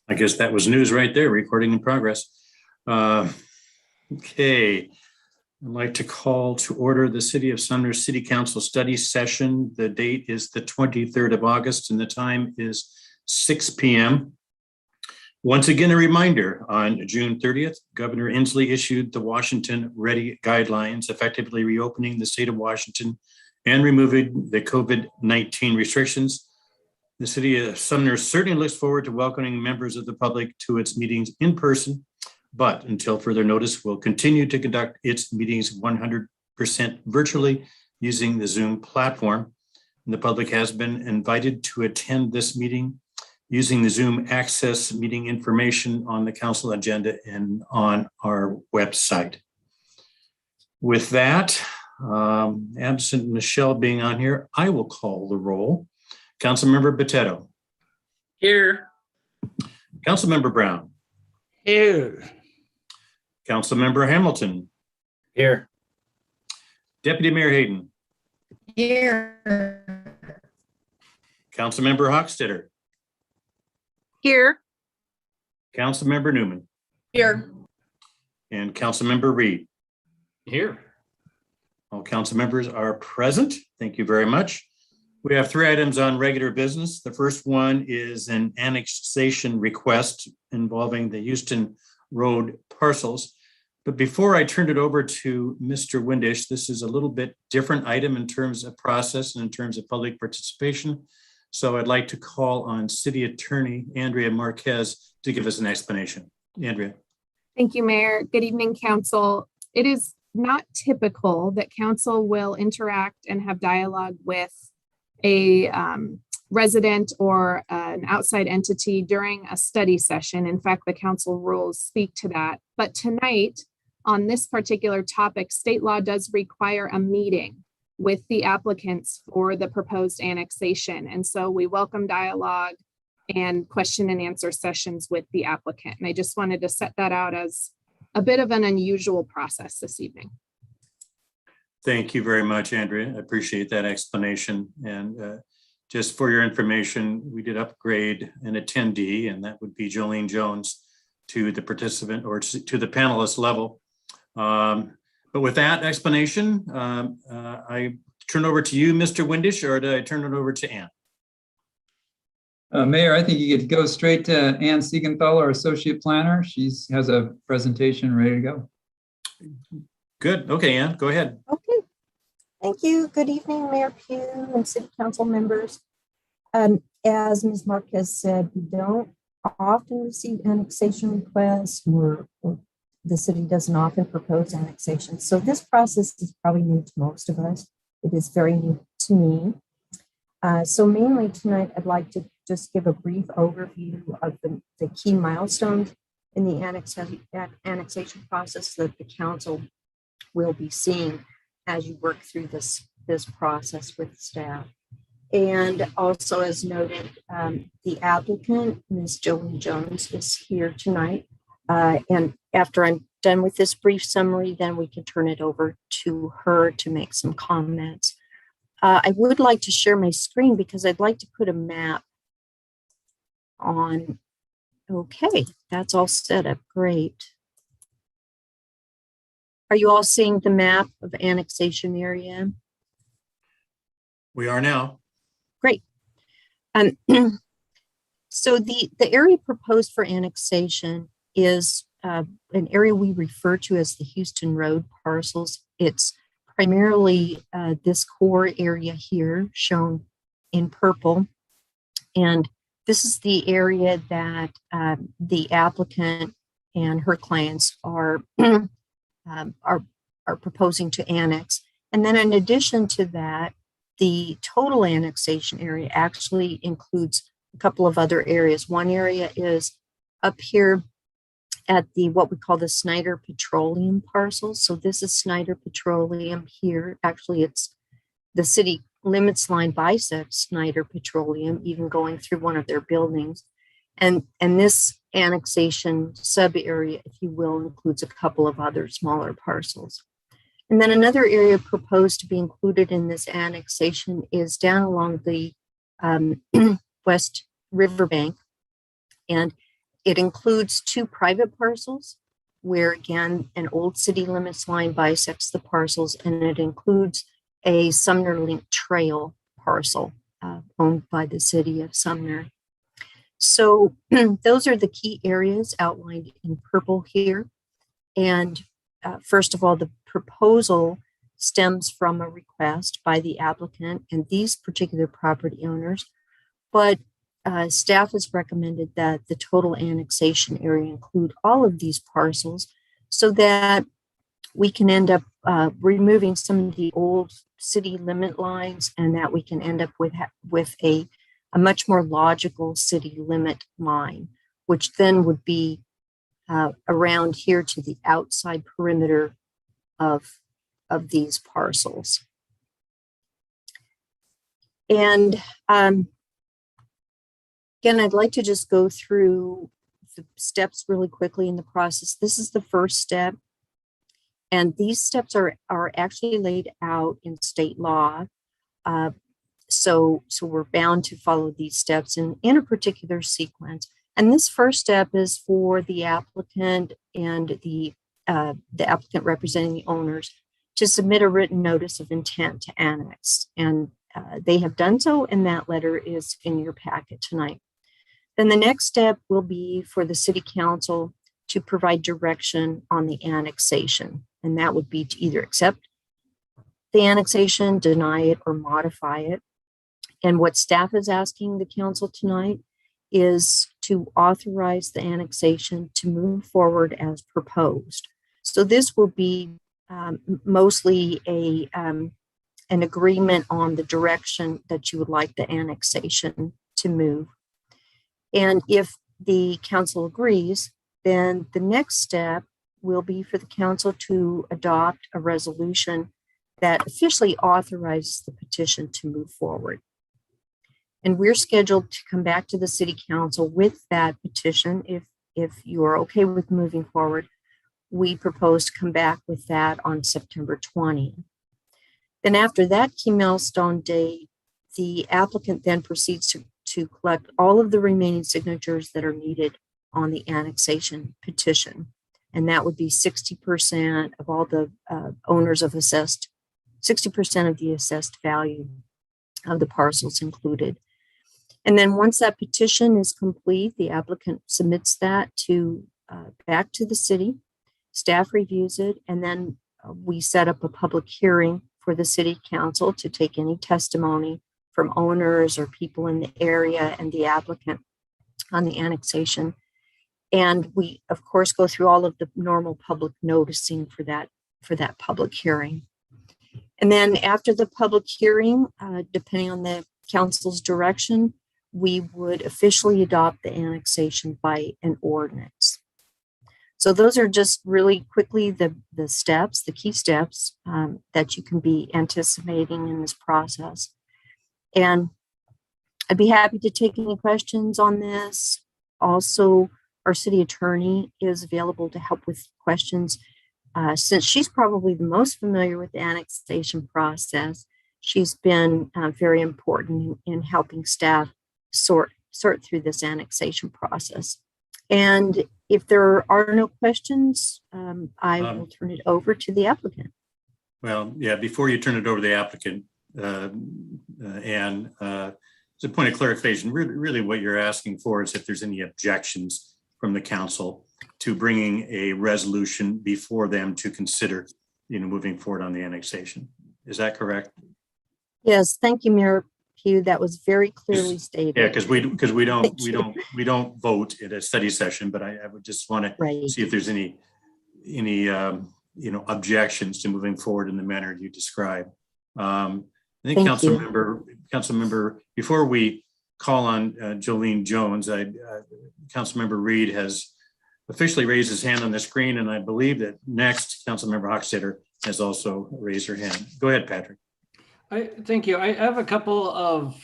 I guess that was news right there, recording in progress. Okay, I'd like to call to order the City of Sumner City Council study session. The date is the 23rd of August and the time is 6 p.m. Once again, a reminder, on June 30th, Governor Inslee issued the Washington Ready Guidelines, effectively reopening the state of Washington and removing the COVID-19 restrictions. The City of Sumner certainly looks forward to welcoming members of the public to its meetings in person, but until further notice, will continue to conduct its meetings 100% virtually using the Zoom platform. And the public has been invited to attend this meeting using the Zoom access meeting information on the council agenda and on our website. With that, absent Michelle being on here, I will call the roll. Councilmember Botetto. Here. Councilmember Brown. Here. Councilmember Hamilton. Here. Deputy Mayor Hayden. Here. Councilmember Hochstetter. Here. Councilmember Newman. Here. And Councilmember Reed. Here. All council members are present. Thank you very much. We have 3 items on regular business. The first one is an annexation request involving the Houston Road parcels. But before I turn it over to Mr. Windisch, this is a little bit different item in terms of process and in terms of public participation. So I'd like to call on City Attorney Andrea Marquez to give us an explanation. Andrea. Thank you, Mayor. Good evening, Council. It is not typical that Council will interact and have dialogue with a resident or an outside entity during a study session. In fact, the council rules speak to that. But tonight, on this particular topic, state law does require a meeting with the applicants for the proposed annexation. And so we welcome dialogue and question and answer sessions with the applicant. And I just wanted to set that out as a bit of an unusual process this evening. Thank you very much, Andrea. I appreciate that explanation. And just for your information, we did upgrade an attendee, and that would be Jolene Jones, to the participant or to the panelist level. But with that explanation, I turn over to you, Mr. Windisch, or did I turn it over to Ann? Mayor, I think you could go straight to Ann Siegenthaler, our Associate Planner. She has a presentation ready to go. Good. Okay, Ann, go ahead. Okay. Thank you. Good evening, Mayor Pugh and City Council members. As Ms. Marquez said, we don't often receive annexation requests, or the city doesn't often propose annexation. So this process is probably new to most of us. It is very new to me. So mainly tonight, I'd like to just give a brief overview of the key milestones in the annexation process that the council will be seeing as you work through this process with staff. And also, as noted, the applicant, Ms. Jolene Jones, is here tonight. And after I'm done with this brief summary, then we can turn it over to her to make some comments. I would like to share my screen because I'd like to put a map on. Okay, that's all set up. Great. Are you all seeing the map of annexation area? We are now. Great. So the area proposed for annexation is an area we refer to as the Houston Road parcels. It's primarily this core area here shown in purple. And this is the area that the applicant and her clients are proposing to annex. And then in addition to that, the total annexation area actually includes a couple of other areas. One area is up here at what we call the Snyder Petroleum parcel. So this is Snyder Petroleum here. Actually, it's the city limits line bisects Snyder Petroleum, even going through one of their buildings. And this annexation sub area, if you will, includes a couple of other smaller parcels. And then another area proposed to be included in this annexation is down along the West Riverbank. And It includes 2 private parcels where, again, an old city limits line bisects the parcels, and it includes a Sumner Link Trail parcel owned by the city of Sumner. So those are the key areas outlined in purple here. And first of all, the proposal stems from a request by the applicant and these particular property owners, but staff has recommended that the total annexation area include all of these parcels so that we can end up removing some of the old city limit lines, and that we can end up with a much more logical city limit line, which then would be around here to the outside perimeter of these parcels. And again, I'd like to just go through the steps really quickly in the process. This is the first step. And these steps are actually laid out in state law. So we're bound to follow these steps in a particular sequence. And this first step is for the applicant and the applicant representing the owners to submit a written notice of intent to annex. And they have done so, and that letter is in your packet tonight. Then the next step will be for the city council to provide direction on the annexation. And that would be to either accept the annexation, deny it, or modify it. And what staff is asking the council tonight is to authorize the annexation to move forward as proposed. So this will be mostly an agreement on the direction that you would like the annexation to move. And if the council agrees, then the next step will be for the council to adopt a resolution that officially authorizes the petition to move forward. And we're scheduled to come back to the city council with that petition. If you are okay with moving forward, we propose to come back with that on September 20th. Then after that key milestone date, the applicant then proceeds to collect all of the remaining signatures that are needed on the annexation petition. And that would be 60% of all the owners of 60% of the assessed value of the parcels included. And then once that petition is complete, the applicant submits that back to the city, staff reviews it, and then we set up a public hearing for the city council to take any testimony from owners or people in the area and the applicant on the annexation. And we, of course, go through all of the normal public noticing for that public hearing. And then after the public hearing, depending on the council's direction, we would officially adopt the annexation by an ordinance. So those are just really quickly the steps, the key steps that you can be anticipating in this process. And I'd be happy to take any questions on this. Also, our city attorney is available to help with questions. Since she's probably the most familiar with the annexation process, she's been very important in helping staff sort through this annexation process. And if there are no questions, I will turn it over to the applicant. Well, yeah, before you turn it over to the applicant, and as a point of clarification, really what you're asking for is if there's any objections from the council to bringing a resolution before them to consider, moving forward on the annexation. Is that correct? Yes, thank you, Mayor Pugh. That was very clearly stated. Yeah, because we don't vote at a study session, but I would just want to see if there's any objections to moving forward in the manner you described. I think council member, before we call on Jolene Jones, Councilmember Reed has officially raised his hand on the screen, and I believe that next Councilmember Hochstetter has also raised her hand. Go ahead, Patrick. Thank you. I have a couple of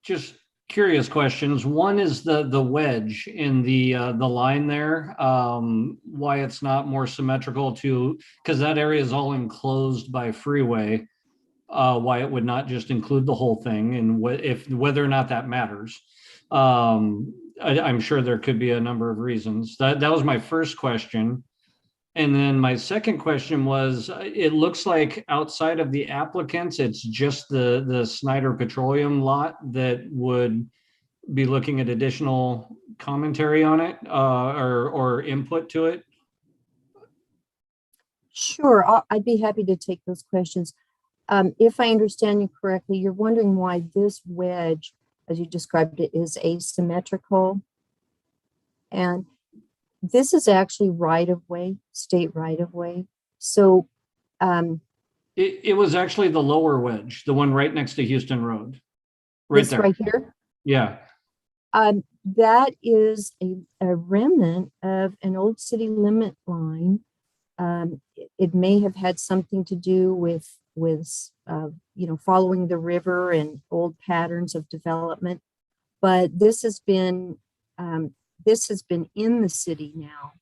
just curious questions. One is the wedge in the line there, why it's not more symmetrical because that area is all enclosed by freeway. Why it would not just include the whole thing, and whether or not that matters. I'm sure there could be a number of reasons. That was my first question. And then my second question was, it looks like outside of the applicants, it's just the Snyder Petroleum lot that would be looking at additional commentary on it, or input to it. Sure, I'd be happy to take those questions. If I understand you correctly, you're wondering why this wedge, as you described it, is asymmetrical. And this is actually right of way, state right of way. So It was actually the lower wedge, the one right next to Houston Road. Right this there. right here, Yeah. that is a remnant of an old city limit line. It may have had something to do with following the river and old patterns of development, but this has been in the city now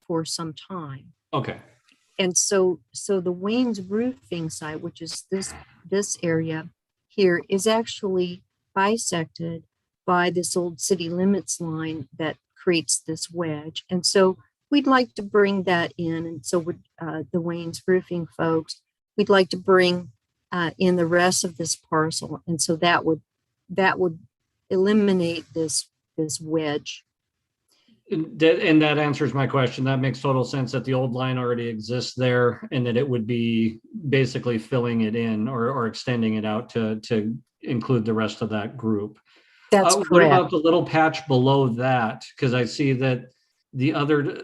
for some time. Okay. And so the Wayne's roofing site, which is this area here, is actually bisected by this old city limits line that creates this wedge. And so we'd like to bring that in. And so would the Wayne's roofing folks, we'd like to bring in the rest of this parcel. And so that would eliminate this wedge. And that answers my question. That makes total sense that the old line already exists there and that it would be basically filling it in or extending it out to include the rest of that group. That's What correct. about the little patch below that? Because I see that the other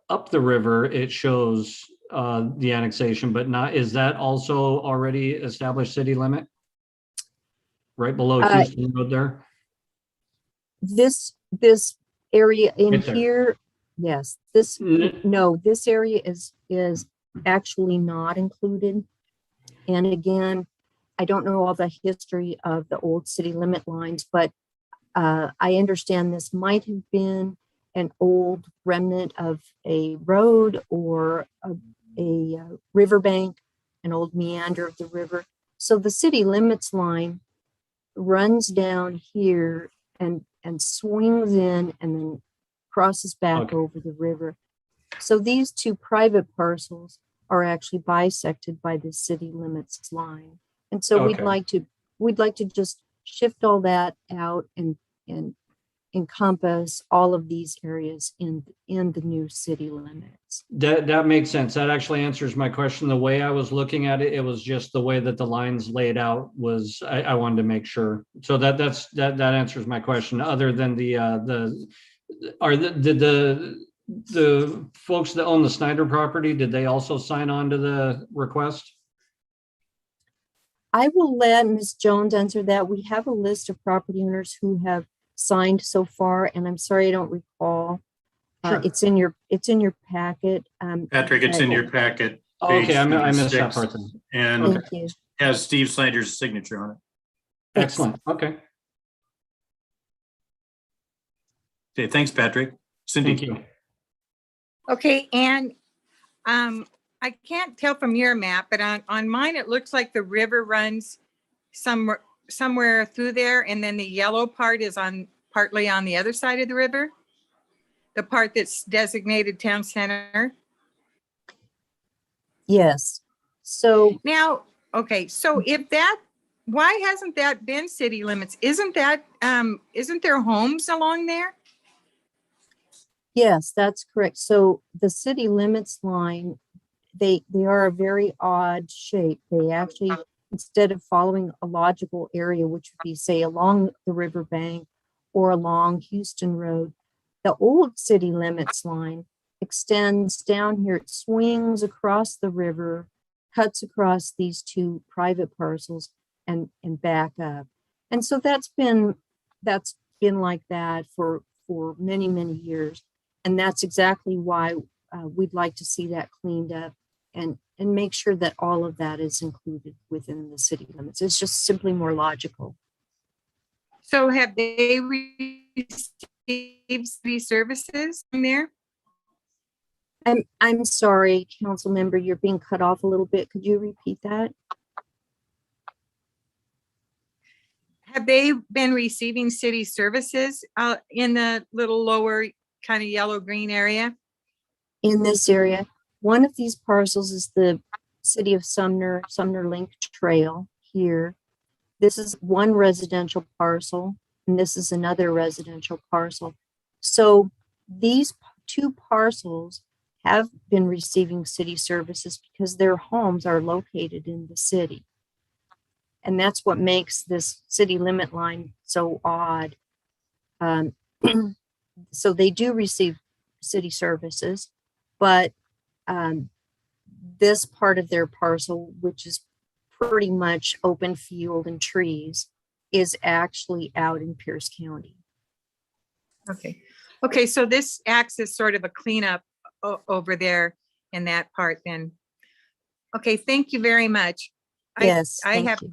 up the river, it shows the annexation, but not, is that also already established city limit? Right below Houston Road there? This area in Right there. here, yes, this area is actually not included. And again, I don't know all the history of the old city limit lines, but I understand this might have been an old remnant of a road or a riverbank, an old meander of the river. So the city limits line runs down here and swings in and then crosses back Okay. over the river. So these two private parcels are actually bisected by the city limits line. And so we'd Okay. like to just shift all that out and encompass all of these areas in the new city limits. That makes sense. That actually answers my question. The way I was looking at it, it was just the way that the lines laid out was, I wanted to make sure. So that answers my question. Other than did the folks that own the Snyder property, did they also sign on to the request? I will let Ms. Jones answer that. We have a list of property owners who have signed so far, and I'm sorry I don't recall. Sure. It's in your packet. Patrick, it's in your packet. Okay, page I missed that 26, part then. And Thank you. has Steve Snyder's signature on it. Thanks. Excellent. Okay, Okay, thanks, Patrick. Cindy. thank you. Okay, and I can't tell from your map, but on mine, it looks like the river runs somewhere through there, and then the yellow part is partly on the other side of the river, the part that's designated town center. Yes. So Now, okay, so why hasn't that been city limits? Isn't there homes along there? yes, that's correct. So the city limits line, they are a very odd shape. They actually, instead of following a logical area, which would be, say, along the riverbank or along Houston Road, the old city limits line extends down here. It swings across the river, cuts across these two private parcels and back up. And so that's been like that for many, many years. And that's exactly why we'd like to see that cleaned up and make sure that all of that is included within the city limits. It's just simply more logical. So have they received city services from there? I'm sorry, council member, you're being cut off a little bit. Could you repeat that? Have they been receiving city services in the little lower kind of yellow-green area? In this area, one of these parcels is the city of Sumner Link Trail here. This is one residential parcel, and this is another residential parcel. So these two parcels have been receiving city services because their homes are located in the city. And that's what makes this city limit line so odd. So they do receive city services, but this part of their parcel, which is pretty much open field and trees, is actually out in Pierce County. Okay. Okay, so this acts as sort of a cleanup over there in that part then. Okay, thank you very much. Yes, I thank have you.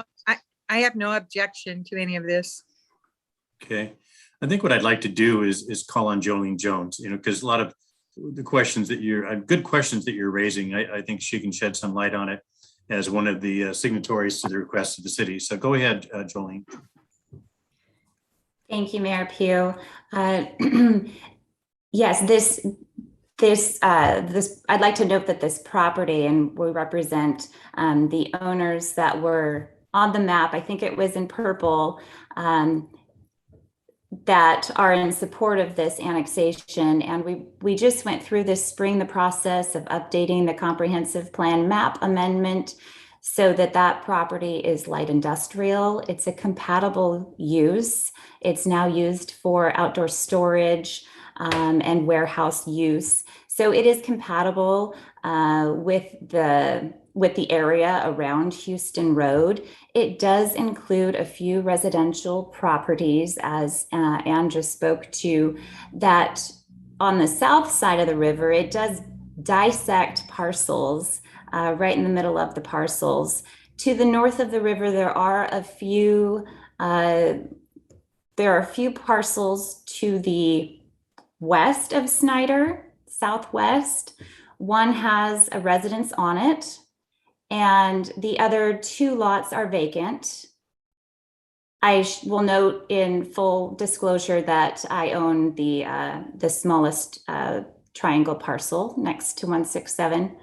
I have no objection to any of this. Okay. I think what I'd like to do is call on Jolene Jones, because a lot of the questions that good questions that you're raising, I think she can shed some light on it as one of the signatories to the request of the city. So go ahead, Jolene. Thank you, Mayor Pugh. Yes, I'd like to note that this property, and we represent the owners that were on the map, I think it was in purple, that are in support of this annexation. And we just went through this spring the process of updating the comprehensive plan map amendment so that property is light industrial. It's a compatible use. It's now used for outdoor storage and warehouse use. So it is compatible with the area around Houston Road. It does include a few residential properties, as Ann just spoke to, that on the south side of the river, it does dissect parcels right in the middle of the parcels. To the north of the river, there are a few parcels to the west of Snyder, southwest. One has a residence on it, and the other two lots are vacant. I will note in full disclosure that I own the smallest triangle parcel next to 167.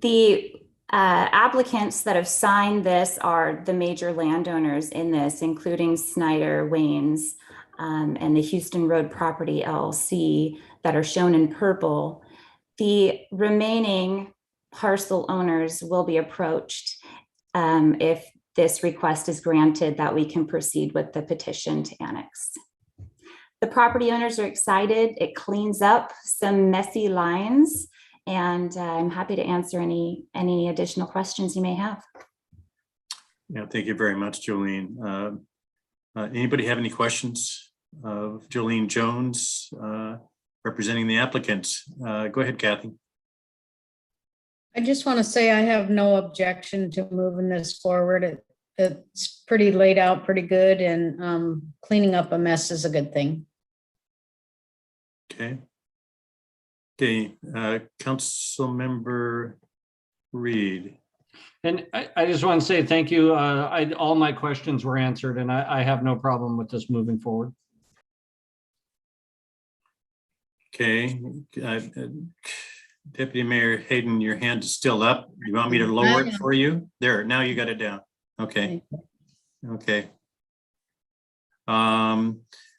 The applicants that have signed this are the major landowners in this, including Snyder, Waynes, and the Houston Road Property LLC that are shown in purple. The remaining parcel owners will be approached if this request is granted, that we can proceed with the petition to annex. The property owners are excited. It cleans up some messy lines, and I'm happy to answer any additional questions you may have. Yeah, thank you very much, Jolene. Anybody have any questions of Jolene Jones representing the applicant? Go ahead, Kathy. I just want to say I have no objection to moving this forward. It's pretty laid out pretty good, and cleaning up a mess is a good thing. Okay. Okay, Council Member Reed. And I just want to say thank you. All my questions were answered, and I have no problem with this moving forward. Okay, Deputy Mayor Hayden, your hand is still up. You want me to lower it for you? There, now you got it down. Okay. Okay.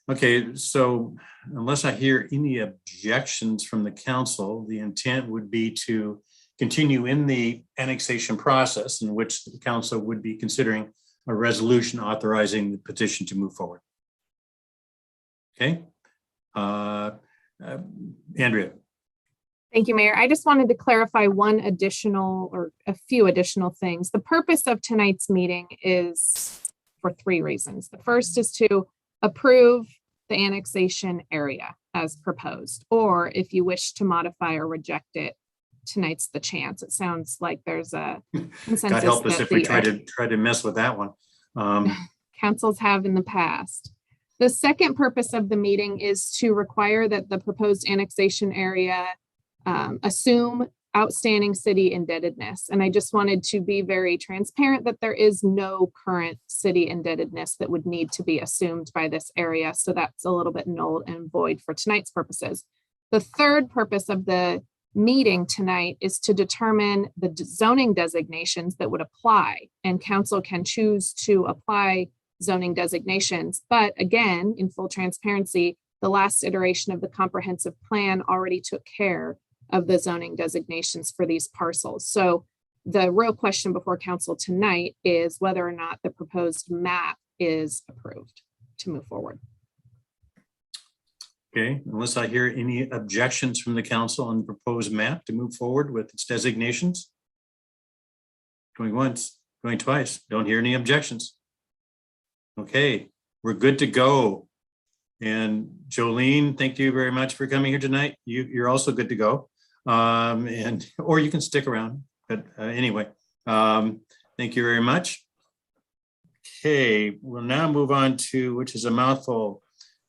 Okay, so unless I hear any objections from the council, the intent would be to continue in the annexation process in which the council would be considering a resolution authorizing the petition to move forward. Okay. Andrea. Thank you, Mayor. I just wanted to clarify one additional or a few additional things. The purpose of tonight's meeting is for three reasons. The first is to approve the annexation area as proposed, or if you wish to modify or reject it, tonight's the chance. It sounds like there's a consensus. God help us that if we try to mess with that one. Councils have in the past. The second purpose of the meeting is to require that the proposed annexation area assume outstanding city indebtedness. And I just wanted to be very transparent that there is no current city indebtedness that would need to be assumed by this area. So that's a little bit null and void for tonight's purposes. The third purpose of the meeting tonight is to determine the zoning designations that would apply, and council can choose to apply zoning designations. But again, in full transparency, the last iteration of the comprehensive plan already took care of the zoning designations for these parcels. So the real question before council tonight is whether or not the proposed map is approved to move forward. Okay, unless I hear any objections from the council on the proposed map to move forward with its designations. Going once, going twice, don't hear any objections. Okay, we're good to go. And Jolene, thank you very much for coming here tonight. You're also good to go. Or you can stick around, but anyway, thank you very much. Okay, we'll now move on to, which is a mouthful,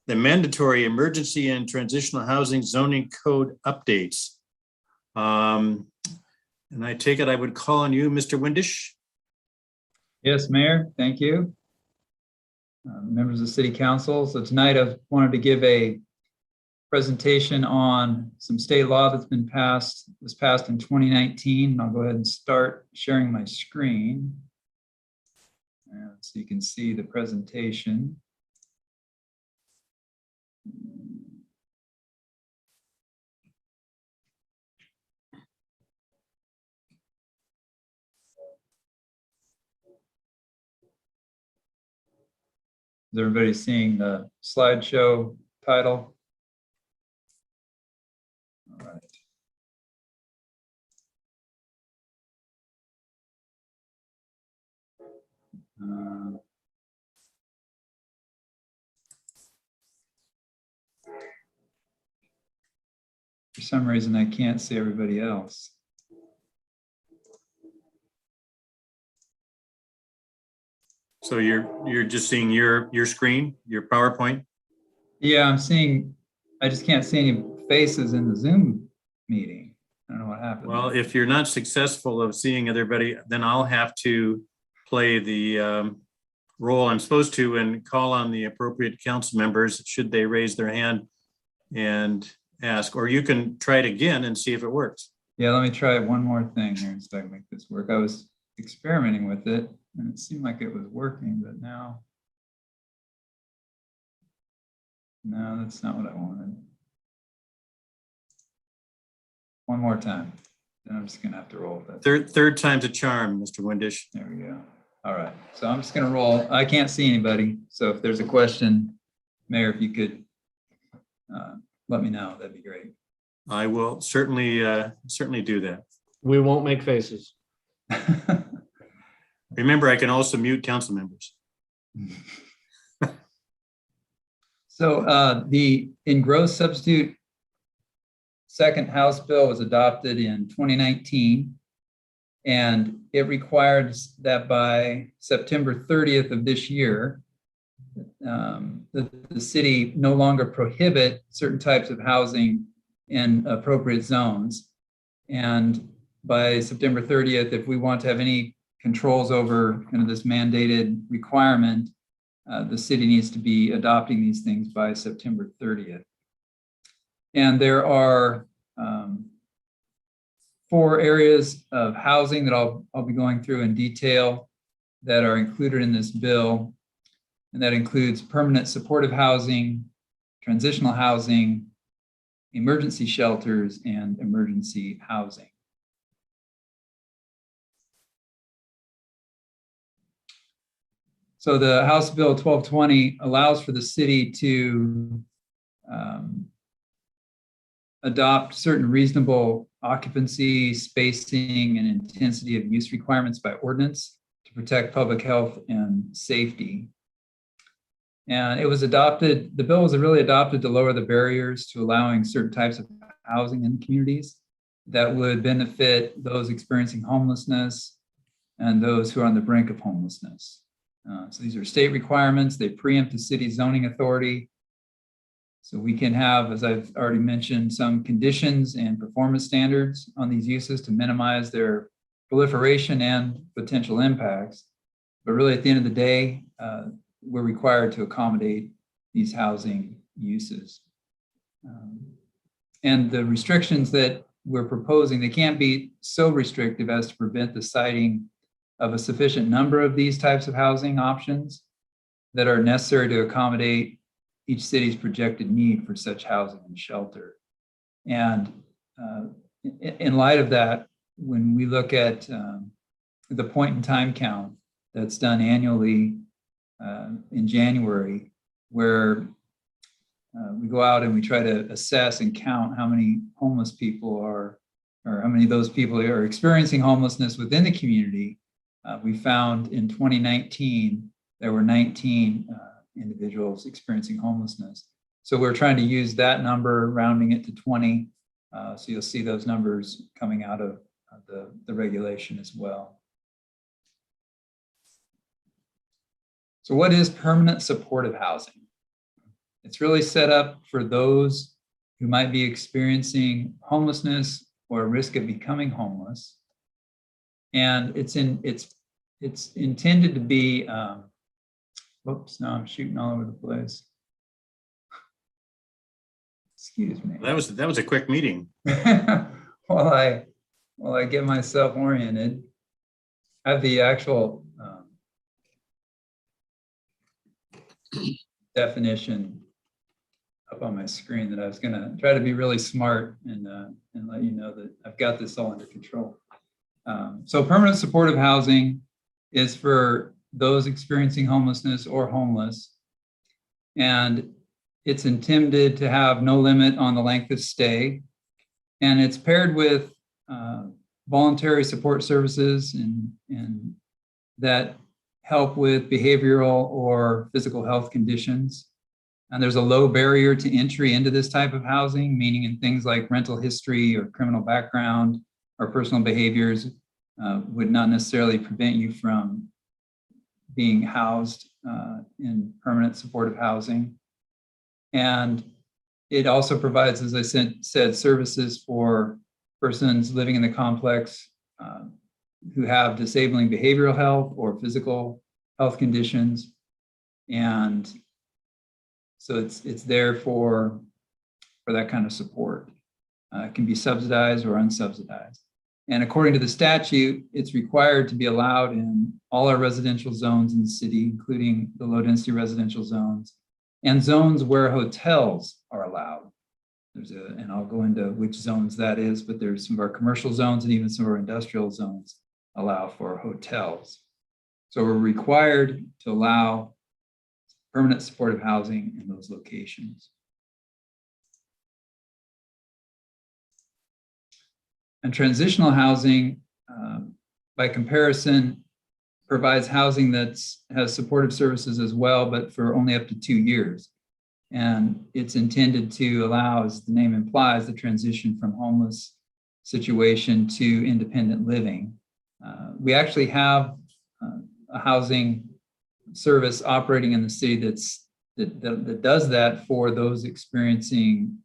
the mandatory emergency and transitional housing zoning code updates. And I take it I would call on you, Mr. Windisch. Yes, Mayor, thank you. Members of the City Council. So tonight I wanted to give a presentation on some state law that's been passed, was passed in 2019. I'll go ahead and start sharing my screen. So you can see the presentation. Is everybody seeing the slideshow title? All right. For some reason, I can't see everybody else. So you're just seeing your screen, your PowerPoint? Yeah, I'm seeing, I just can't see any faces in the Zoom meeting. I don't know what happened. Well, if you're not successful of seeing everybody, then I'll have to play the role I'm supposed to and call on the appropriate council members should they raise their hand and ask, or you can try it again and see if it works. Yeah, let me try one more thing here and see if I can make this work. I was experimenting with it and it seemed like it was working, but now, no, that's not what I wanted. One more time, then I'm just gonna have to roll with it. Third time's a charm, Mr. Windisch. There we go. All right, so I'm just gonna roll. I can't see anybody, so if there's a question, Mayor, if you could let me know, that'd be great. I will certainly do that. We won't make faces. Remember, I can also mute council members. So the engrossed substitute second House bill was adopted in 2019, and it requires that by September 30th of this year, the city no longer prohibit certain types of housing in appropriate zones. And by September 30th, if we want to have any controls over kind of this mandated requirement, the city needs to be adopting these things by September 30th. And there are 4 areas of housing that I'll be going through in detail that are included in this bill. And that includes permanent supportive housing, transitional housing, emergency shelters, and emergency housing. So the House Bill 1220 allows for the city to adopt certain reasonable occupancy, spacing, and intensity of use requirements by ordinance to protect public health and safety. And it was adopted, the bill was really adopted to lower the barriers to allowing certain types of housing in communities that would benefit those experiencing homelessness and those who are on the brink of homelessness. So these are state requirements. They preempt the city's zoning authority. So we can have, as I've already mentioned, some conditions and performance standards on these uses to minimize their proliferation and potential impacts. But really, at the end of the day, we're required to accommodate these housing uses. And the restrictions that we're proposing, they can't be so restrictive as to prevent the siting of a sufficient number of these types of housing options that are necessary to accommodate each city's projected need for such housing and shelter. And in light of that, when we look at the point in time count that's done annually in January, where we go out and we try to assess and count how many homeless people are, or how many of those people are experiencing homelessness within the community. We found in 2019, there were 19 individuals experiencing homelessness. So we're trying to use that number, rounding it to 20. So you'll see those numbers coming out of the regulation as well. So what is permanent supportive housing? It's really set up for those who might be experiencing homelessness or risk of becoming homeless. And it's intended to be, whoops, now I'm shooting all over the place. Excuse me. That was a quick meeting. While I get myself oriented, I have the actual definition up on my screen that I was going to try to be really smart and let you know that I've got this all under control. So permanent supportive housing is for those experiencing homelessness or homeless, and it's intended to have no limit on the length of stay, and it's paired with voluntary support services and that help with behavioral or physical health conditions. And there's a low barrier to entry into this type of housing, meaning in things like rental history or criminal background or personal behaviors would not necessarily prevent you from being housed in permanent supportive housing. And it also provides, as I said, services for persons living in the complex who have disabling behavioral health or physical health conditions. And so it's there for that kind of support. It can be subsidized or unsubsidized. And according to the statute, it's required to be allowed in all our residential zones in the city, including the low density residential zones and zones where hotels are allowed. And I'll go into which zones that is, but there's some of our commercial zones and even some of our industrial zones allow for hotels. So we're required to allow permanent supportive housing in those locations. And transitional housing, by comparison, provides housing that has supportive services as well, but for only up to 2 years. And it's intended to allow, as the name implies, the transition from homeless situation to independent living. We actually have a housing service operating in the city that does that for those experiencing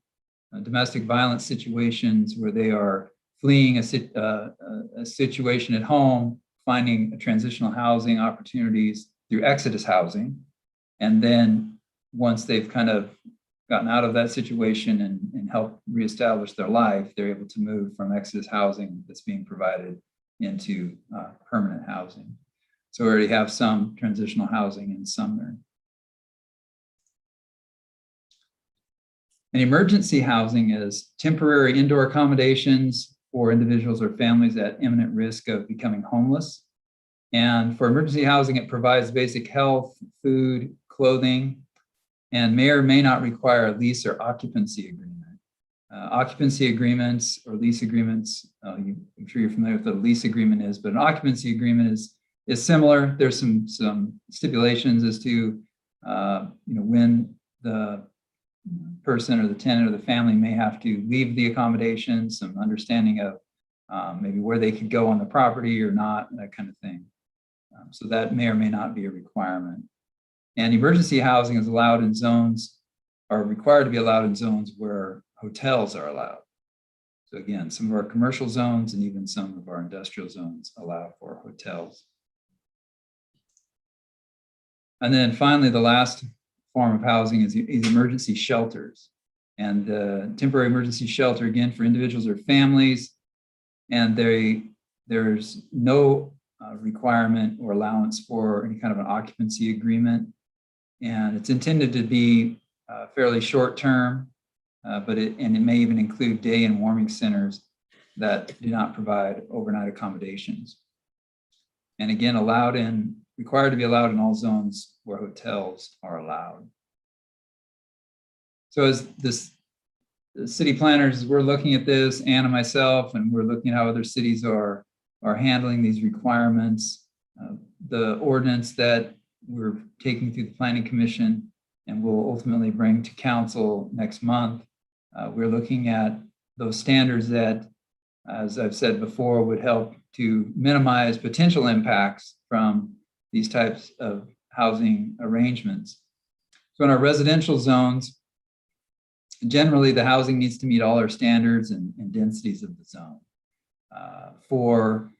domestic violence situations where they are fleeing a situation at home, finding transitional housing opportunities through Exodus housing. And then once they've kind of gotten out of that situation and helped reestablish their life, they're able to move from Exodus housing that's being provided into permanent housing. So we already have some transitional housing in Sumner. And emergency housing is temporary indoor accommodations for individuals or families at imminent risk of becoming homeless. And for emergency housing, it provides basic health, food, clothing, and may or may not require a lease or occupancy agreement. Occupancy agreements or lease agreements, I'm sure you're familiar with what a lease agreement is, but an occupancy agreement is similar. There's some stipulations as to when the person or the tenant or the family may have to leave the accommodation, some understanding of maybe where they could go on the property or not, that kind of thing. So that may or may not be a requirement. And emergency housing is allowed in zones are required to be allowed in zones where hotels are allowed. So again, some of our commercial zones and even some of our industrial zones allow for hotels. And then finally, the last form of housing is emergency shelters. And the temporary emergency shelter, again, for individuals or families, and there's no requirement or allowance for any kind of an occupancy agreement. And it's intended to be fairly short term, but it may even include day and warming centers that do not provide overnight accommodations. And again, required to be allowed in all zones where hotels are allowed. So as the city planners, we're looking at this, Anna, myself, and we're looking at how other cities are handling these requirements. The ordinance that we're taking through the Planning Commission and will ultimately bring to council next month, we're looking at those standards that, as I've said before, would help to minimize potential impacts from these types of housing arrangements. So in our residential zones, generally the housing needs to meet all our standards and densities of the zone. For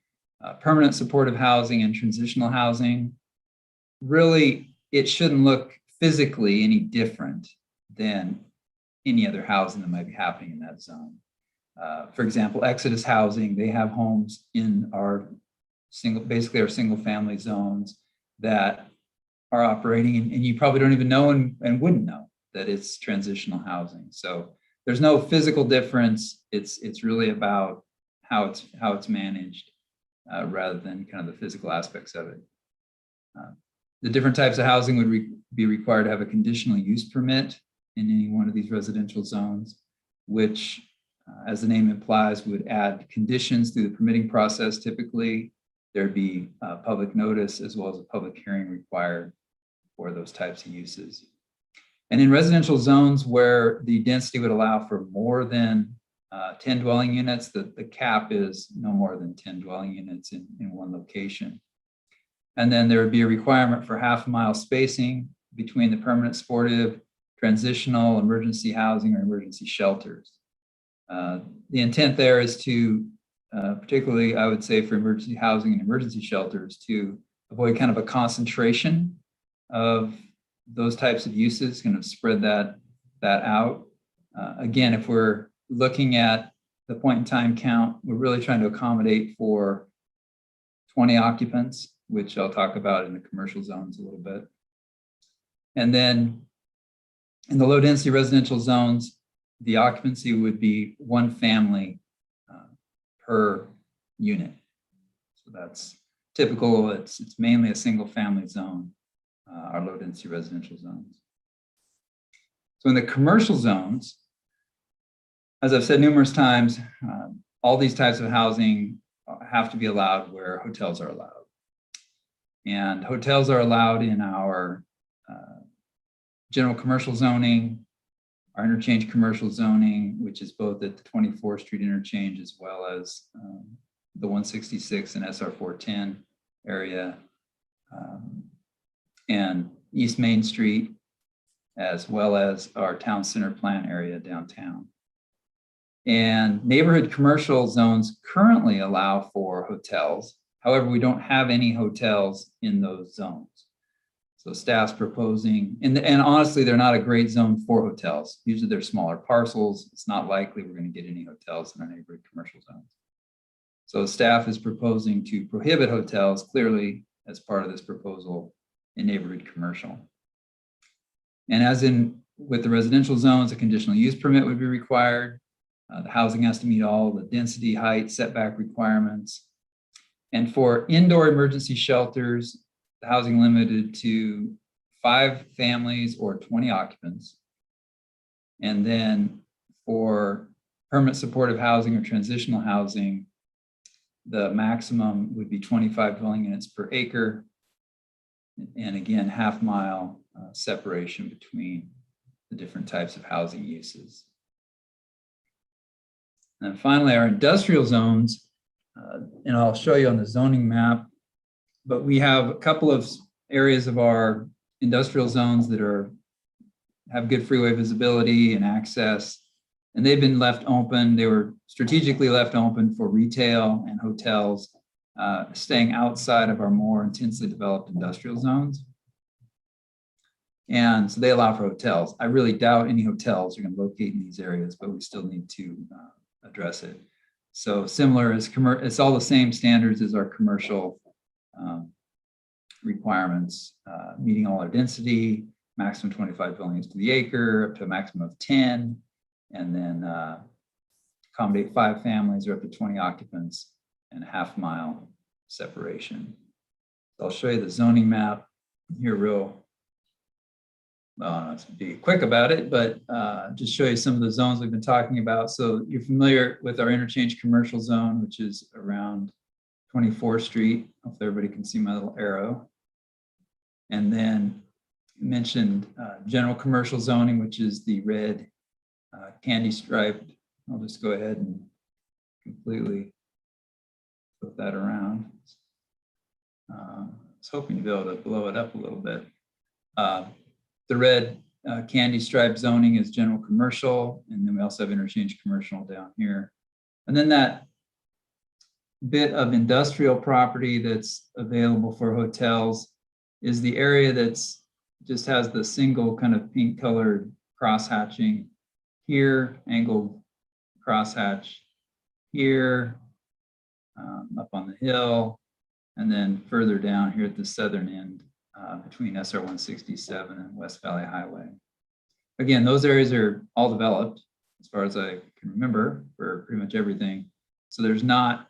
permanent supportive housing and transitional housing, really it shouldn't look physically any different than any other housing that might be happening in that zone. For example, Exodus Housing, they have homes in our basically our single family zones that are operating, and you probably don't even know and wouldn't know that it's transitional housing. So there's no physical difference. It's really about how it's managed rather than kind of the physical aspects of it. The different types of housing would be required to have a conditional use permit in any one of these residential zones, which, as the name implies, would add conditions through the permitting process. Typically, there'd be public notice as well as a public hearing required for those types of uses. And in residential zones where the density would allow for more than 10 dwelling units, the cap is no more than 10 dwelling units in one location. And then there would be a requirement for half-mile spacing between the permanent supportive, transitional, emergency housing, or emergency shelters. The intent there is to, particularly I would say for emergency housing and emergency shelters, to avoid kind of a concentration of those types of uses, kind of spread that out. Again, if we're looking at the point in time count, we're really trying to accommodate for 20 occupants, which I'll talk about in the commercial zones a little bit. And then in the low density residential zones, the occupancy would be one family per unit. So that's typical. It's mainly a single family zone, our low density residential zones. So in the commercial zones, as I've said numerous times, all these types of housing have to be allowed where hotels are allowed. And hotels are allowed in our general commercial zoning, our interchange commercial zoning, which is both at the 24th Street interchange as well as the 166 and SR 410 area, and East Main Street, as well as our town center plan area downtown. And neighborhood commercial zones currently allow for hotels. However, we don't have any hotels in those zones. So staff's proposing, and honestly, they're not a great zone for hotels. Usually they're smaller parcels. It's not likely we're going to get any hotels in our neighborhood commercial zones. So staff is proposing to prohibit hotels clearly as part of this proposal in neighborhood commercial. And as in with the residential zones, a conditional use permit would be required. The housing has to meet all the density, height, setback requirements. And for indoor emergency shelters, the housing limited to 5 families or 20 occupants. And then for permanent supportive housing or transitional housing, the maximum would be 25 dwelling units per acre. And again, half-mile separation between the different types of housing uses. And finally, our industrial zones, and I'll show you on the zoning map, but we have a couple of areas of our industrial zones that have good freeway visibility and access. And they've been left open. They were strategically left open for retail and hotels, staying outside of our more intensely developed industrial zones. And so they allow for hotels. I really doubt any hotels are going to locate in these areas, but we still need to address it. So similar as it's all the same standards as our commercial requirements, meeting all our density, maximum 25 buildings to the acre, up to a maximum of 10, and then accommodate 5 families or up to 20 occupants and a half-mile separation. So I'll show you the zoning map here real. Well, not to be quick about it, but just show you some of the zones we've been talking about. So you're familiar with our interchange commercial zone, which is around 24th Street. Hopefully everybody can see my little arrow. And then mentioned general commercial zoning, which is the red candy striped. I'll just go ahead and completely flip that around. I was hoping to be able to blow it up a little bit. The red candy stripe zoning is general commercial, and then we also have interchange commercial down here. And then that bit of industrial property that's available for hotels is the area that's just has the single kind of pink colored cross hatching here, angled crosshatch here, up on the hill, and then further down here at the southern end between SR 167 and West Valley Highway. Again, those areas are all developed as far as I can remember for pretty much everything. So there's not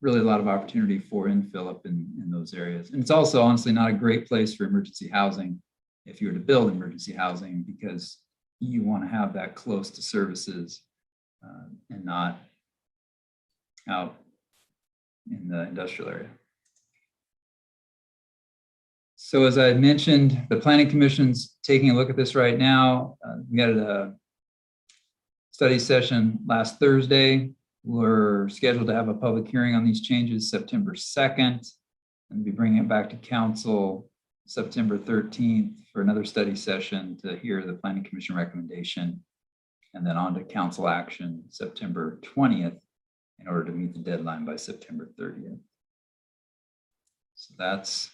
really a lot of opportunity for infill up in those areas. And it's also honestly not a great place for emergency housing if you were to build emergency housing, because you want to have that close to services and not out in the industrial area. So as I mentioned, the Planning Commission's taking a look at this right now. We had a study session last Thursday. We're scheduled to have a public hearing on these changes September 2nd, and be bringing it back to council September 13th for another study session to hear the Planning Commission recommendation, and then on to council action September 20th in order to meet the deadline by September 30th. So that's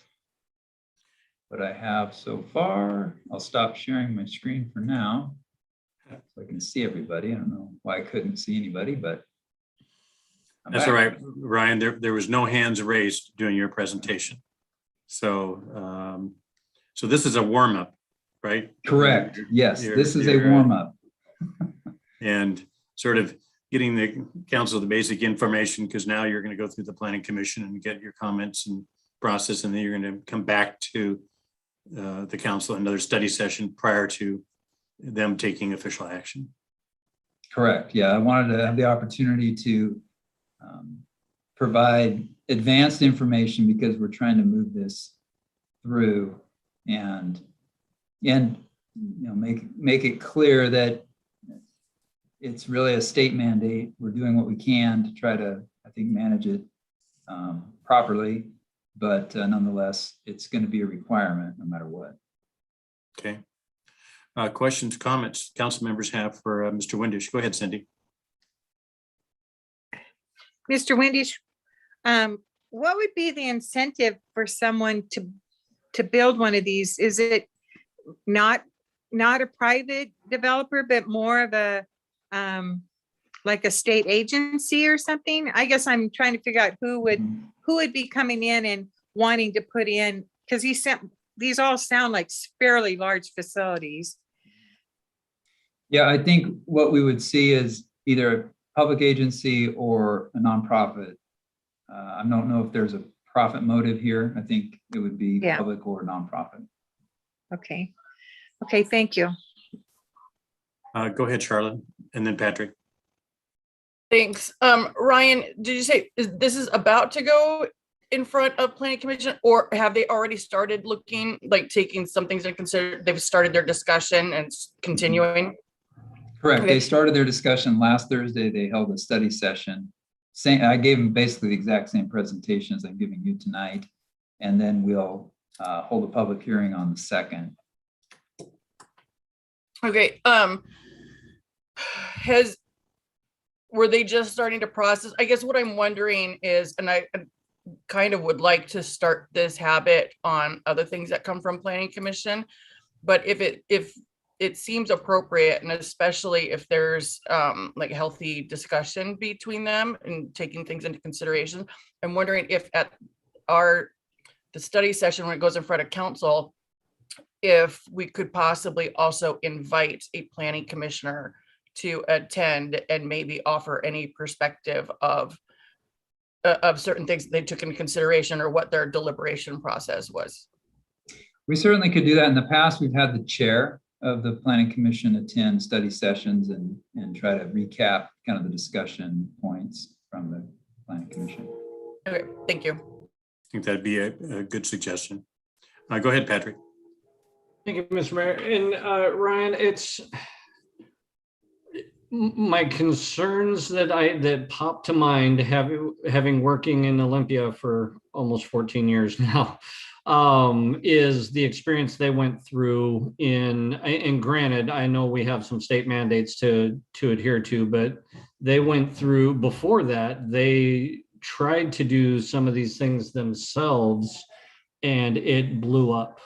what I have so far. I'll stop sharing my screen for now so I can see everybody. I don't know why I couldn't see anybody, but I'm That's back. all right, Ryan. There was no hands raised during your presentation. So, so this is a warm up, right? Correct. Yes, this is a You're, warm up. and sort of getting the council the basic information, because now you're going to go through the Planning Commission and get your comments and process, and then you're going to come back to the council, another study session prior to them taking official action. Correct. Yeah, I wanted to have the opportunity to provide advanced information because we're trying to move this through and you know make it clear that it's really a state mandate. We're doing what we can to try to, I think, manage it properly, but nonetheless, it's going to be a requirement no matter what. Okay. Questions, comments council members have for Mr. Windisch? Go ahead, Cindy. Mr. Windisch, what would be the incentive for someone to build one of these? Is it not a private developer, but more of a like a state agency or something? I guess I'm trying to figure out who would be coming in and wanting to put in, because these all sound like fairly large facilities. Yeah, I think what we would see is either a public agency or a nonprofit. I don't know if there's a profit motive here. I think it would be public or nonprofit. Okay. Okay, thank you. Go ahead, Charlotte, and then Patrick. Thanks. Ryan, did you say this is about to go in front of Planning Commission, or have they already started looking, like taking some things into consider? They've started their discussion and continuing? Correct. Okay. They started their discussion last Thursday. They held a study session. I gave them basically the exact same presentation as I'm giving you tonight. And then we'll hold a public hearing on the 2nd. Okay, were they just starting to process? I guess what I'm wondering is, and I kind of would like to start this habit on other things that come from planning commission, but if it seems appropriate, and especially if there's like healthy discussion between them and taking things into consideration, I'm wondering if at the study session, when it goes in front of council, if we could possibly also invite a planning commissioner to attend and maybe offer any perspective of certain things they took into consideration or what their deliberation process was. We certainly could do that. In the past, we've had the chair of the planning commission attend study sessions and try to recap kind of the discussion points from the planning commission. Okay, thank you. I think that'd be a good suggestion. Go ahead, Patrick. Thank you, Mr. Mayor. And Ryan, it's my concerns that pop to mind, having working in Olympia for almost 14 years now, is the experience they went through and granted, I know we have some state mandates to adhere to, but they went through, before that, they tried to do some of these things themselves and it blew up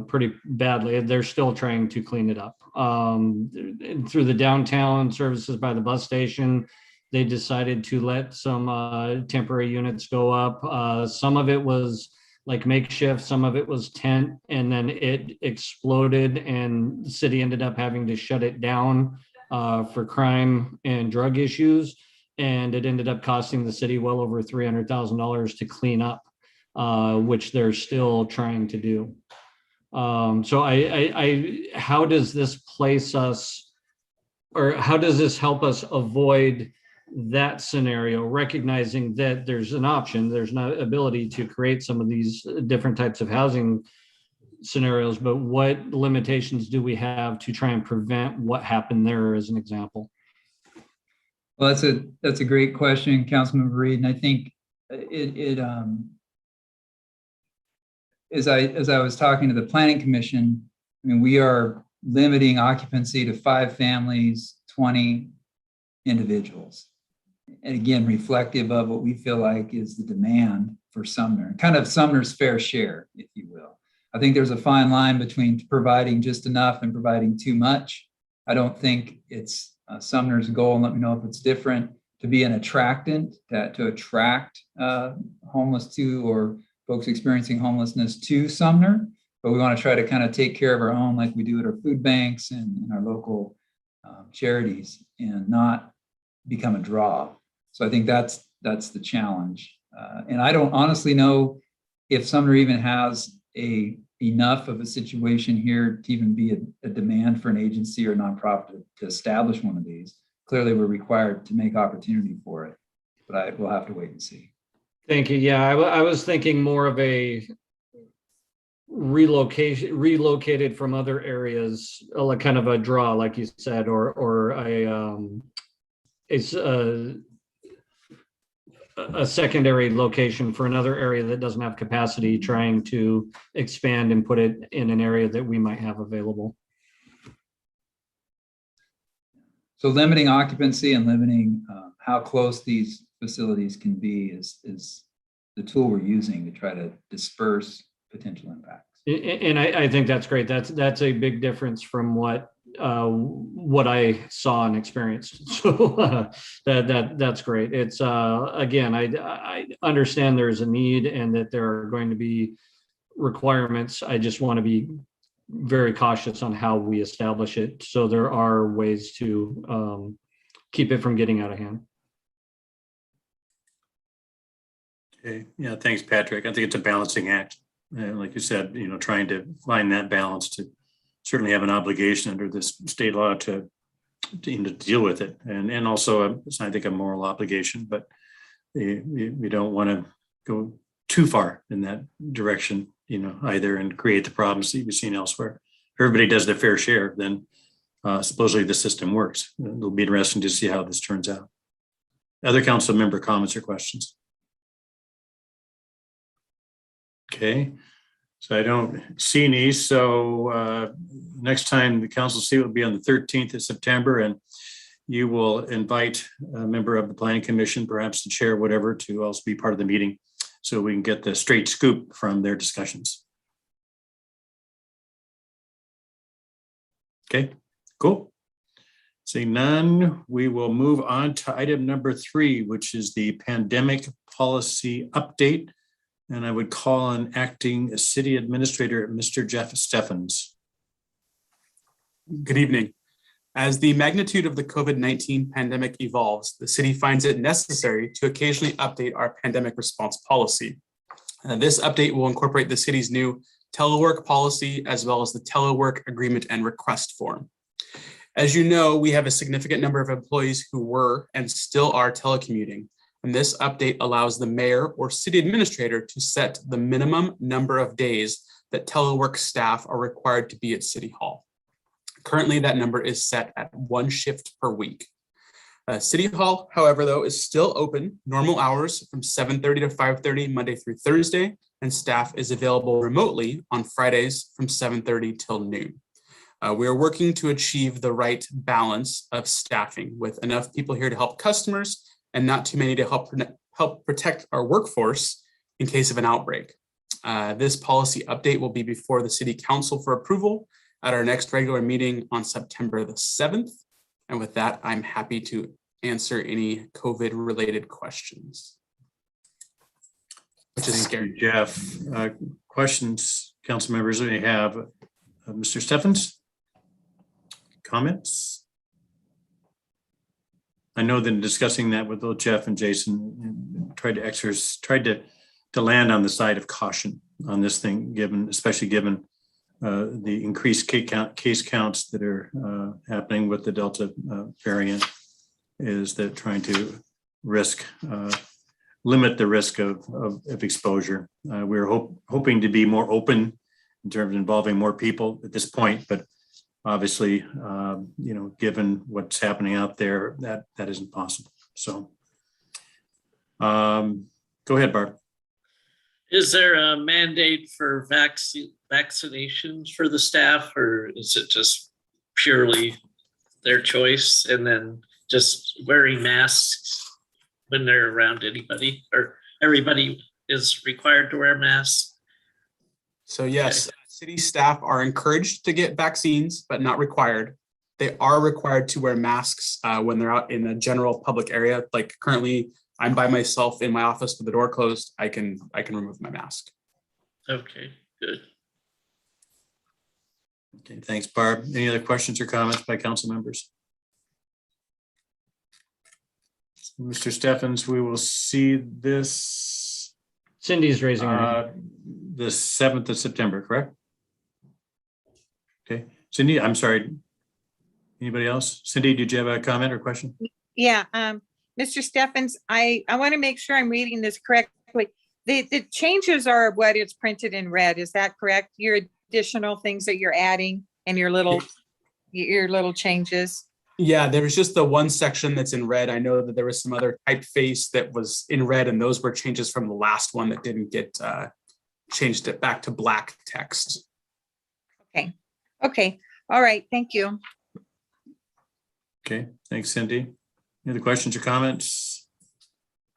pretty badly. They're still trying to clean it up. Through the downtown services by the bus station, they decided to let some temporary units go up. Some of it was like makeshift, some of it was tent, and then it exploded and the city ended up having to shut it down for crime and drug issues. And it ended up costing the city well over $300,000 to clean up, which they're still trying to do. So how does this place us, or how does this help us avoid that scenario, recognizing that there's an option, there's no ability to create some of these different types of housing scenarios, but what limitations do we have to try and prevent what happened there, as an example? Well, that's a great question, Councilmember Reed, and I think as I was talking to the planning commission, I mean, we are limiting occupancy to 5 families, 20 individuals. And again, reflective of what we feel like is the demand for Sumner, kind of Sumner's fair share, if you will. I think there's a fine line between providing just enough and providing too much. I don't think it's Sumner's goal, and let me know if it's different, to be an attractant, to attract homeless to, or folks experiencing homelessness to Sumner, but we want to try to kind of take care of our own like we do at our food banks and our local charities, and not become a draw. So I think that's the challenge. And I don't honestly know if Sumner even has enough of a situation here to even be a demand for an agency or nonprofit to establish one of these. Clearly, we're required to make opportunity for it, but we'll have to wait and see. Thank you. Yeah, I was thinking more of a relocated from other areas, like kind of a draw, like you said, or a secondary location for another area that doesn't have capacity, trying to expand and put it in an area that we might have available. So limiting occupancy and limiting how close these facilities can be is the tool we're using to try to disperse potential impacts. And I think that's great. That's a big difference from what I saw and experienced. So that's great. It's again, I understand there's a need and that there are going to be requirements. I just want to be very cautious on how we establish it, so there are ways to keep it from getting out of hand. Okay. Yeah, thanks, Patrick. I think it's a balancing act. Like you said, trying to find that balance, to certainly have an obligation under this state law to deal with it. And also, it's, I think, a moral obligation, but we don't want to go too far in that direction, either, and create the problems that we've seen elsewhere. If everybody does their fair share, then supposedly the system works. It'll be interesting to see how this turns out. Other council member comments or questions? Okay. So I don't see any. So next time the council seat will be on the 13th of September, and you will invite a member of the planning commission, perhaps the chair, whatever, to also be part of the meeting so we can get the straight scoop from their discussions. Okay, cool. Seeing none, we will move on to item number 3, which is the pandemic policy update. And I would call on acting city administrator, Mr. Jeff Steffens. Good evening. As the magnitude of the COVID-19 pandemic evolves, the city finds it necessary to occasionally update our pandemic response policy. This update will incorporate the city's new telework policy as well as the telework agreement and request form. As you know, we have a significant number of employees who were and still are telecommuting, and this update allows the mayor or city administrator to set the minimum number of days that telework staff are required to be at City Hall. Currently, that number is set at 1 shift per week. City Hall, however, though, is still open, normal hours from 7:30 to 5:30 Monday through Thursday, and staff is available remotely on Fridays from 7:30 till noon. We are working to achieve the right balance of staffing with enough people here to help customers and not too many to help protect our workforce in case of an outbreak. This policy update will be before the City Council for approval at our next regular meeting on September the 7th. And with that, I'm happy to answer any COVID-related questions. Which is scary. Jeff, questions council members may have. Mr. Steffens? Comments? I know that in discussing that with both Jeff and Jason, tried to land on the side of caution on this thing, especially given the increased case counts that are happening with the Delta variant, is that trying to limit the risk of exposure. We're hoping to be more open in terms of involving more people at this point, but obviously, given what's happening out there, that isn't possible. So go ahead, Barb. Is there a mandate for vaccinations for the staff, or is it just purely their choice and then just wearing masks when they're around anybody, or everybody is required to wear masks? So yes, city staff are encouraged to get vaccines, but not required. They are required to wear masks when they're out in a general public area. Like currently, I'm by myself in my office with the door closed. I can remove my mask. Okay, good. Okay, thanks, Barb. Any other questions or comments by council members? Mr. Steffens, we will see this. Cindy's raising her hand. The 7th of September, correct? Okay, Cindy, I'm sorry. Anybody else? Cindy, did you have a comment or question? Yeah, Mr. Steffens, I want to make sure I'm reading this correctly. The changes are what is printed in red. Is that correct? Your additional things that you're adding and your little changes? Yeah, there was just the one section that's in red. I know that there was some other typeface that was in red, and those were changes from the last one that didn't get changed it back to black text. Okay. All right. Thank you. Okay, thanks, Cindy. Any other questions or comments?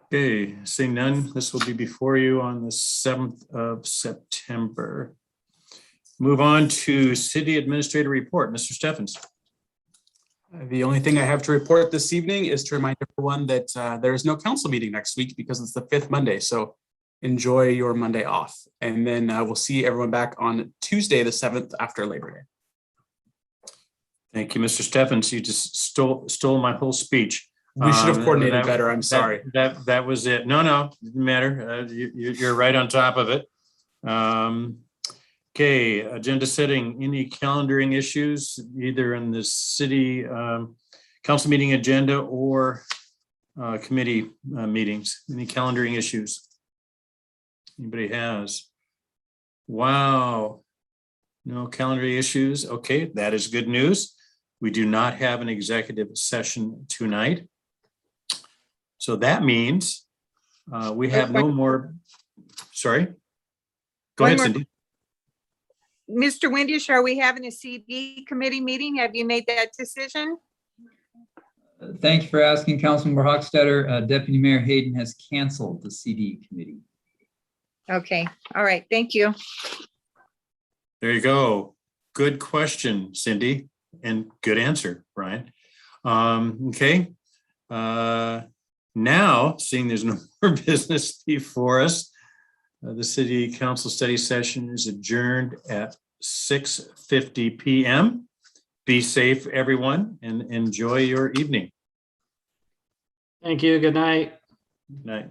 Okay, seeing none, this will be before you on the 7th of September. Move on to city administrator report. Mr. Steffens. The only thing I have to report this evening is to remind everyone that there is no council meeting next week because it's the 5th Monday. So enjoy your Monday off. And then we'll see everyone back on Tuesday, the 7th after Labor Day. Thank you, Mr. Steffens. You just stole my whole speech. We should have coordinated better. I'm sorry. That was it. No, didn't matter. You're right on top of it. Okay, agenda setting. Any calendaring issues, either in the city council meeting agenda or committee meetings? Any calendaring issues? Anybody has? Wow. No calendaring issues. Okay, that is good news. We do not have an executive session tonight. So that means we have no more. Sorry. Go ahead, Cindy. Mr. Windisch, are we having a CD committee meeting? Have you made that decision? Thank you for asking, Councilmember Hochstetter. Deputy Mayor Hayden has canceled the CD committee. Okay, all right, thank you. There you go. Good question, Cindy, and good answer, Brian. Okay. Now, seeing there's no more business before us, the city council study session is adjourned at 6:50 p.m. Be safe, everyone, and enjoy your evening. Thank you. Good night. Good night.